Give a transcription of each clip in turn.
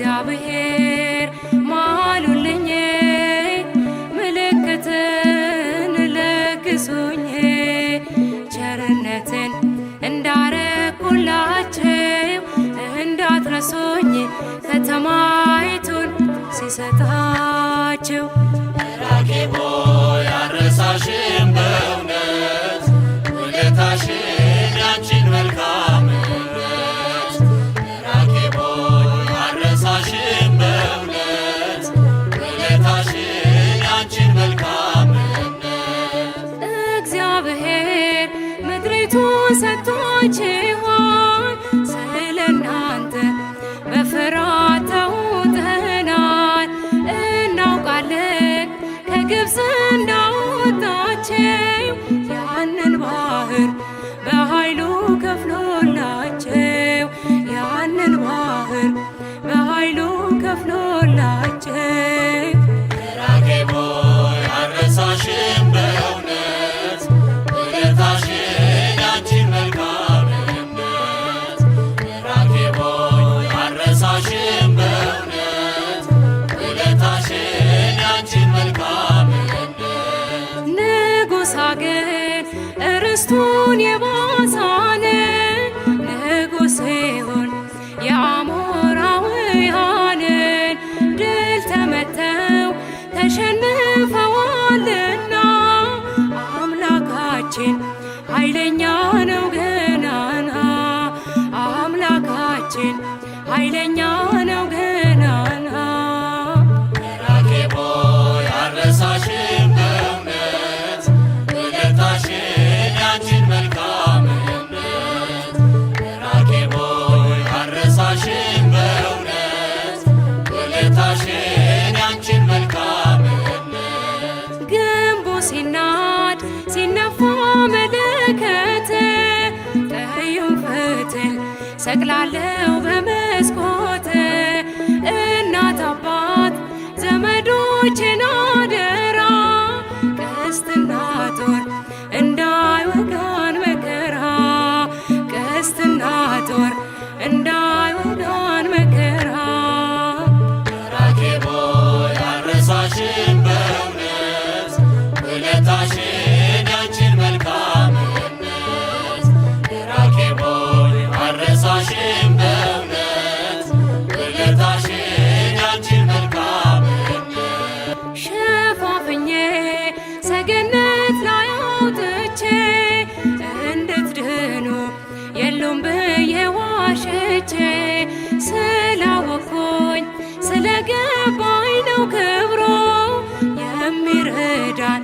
እግዚአብሔር ማሉልኝ ምልክትን ለግሱኝ ቸርነትን እንዳረኩላቸው እንዳትረሱኝ ከተማይቱን ሲሰጣቸው ራኬቦ ያረሳሽም በእውነት ውለታሽን ያንቺን መልካምነት ራኬቦ ያረሳሽም በእውነት ውለታሽን ያንቺን መልካምነት እግዚአብሔር ምድሪቱን ሰጥቷችኋል ስለናንተ በፍርሃት ተውጠናል እናውቃለን ከግብፅ እንዳወጣቸው ያንን ባህር በኃይሉ ከፍሎላቸው ያንን ባህር በኃይሉ ከፍሎላቸው ራኬቦ ያረሳሽም በእውነት ውለታሽን ያንቺን መልካምነት ራኬቦ ያረሳሽም በእውነት ውለታሽን ያንቺን መልካምነት ንጉሥ አገር ርስቱን የባሳነ ንጉሥ ሲሆን የአሞራውያንን ድል ተመተው ተሸንፈዋልና አምላካችን ኃይለኛ ነው ገናና አምላካችን ኃይለኛ ነው ገናና ራኬቦ ያረሳሽም በእውነት ውለታሽን ያንቺን መልካምነት ራኬቦ ያረሳሽም በእውነት ውለታሽን ያንቺን መልካምነት ግንቡ ሲናድ ሲነፋ መለከት ቀዩን ፈትል ሰቅላለው በመስኮት እናት አባት ዘመዶችን አደራ ቀስትና ጦር እንዳይወጋን መከራ ቀስትና ጦር እንዳይወጋን መከራ ራኬቦ ያረሳሽም በእውነት ውለታሽን ያንቺን መልካምነት ራኬቦ ያረሳሽም በእውነት ውለታሽን ያንቺን መልካምነት ሸፋፍኜ ሰገነት ላይ አውጥቼ እንድትድኑ የሉም ብዬ ዋሽቼ ስላወቅኩኝ ስለገባኝ ነው ክብሮ የሚረዳን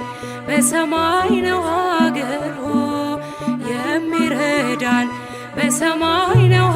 በሰማይ ነው አገሩ የሚረዳን በሰማይ ነው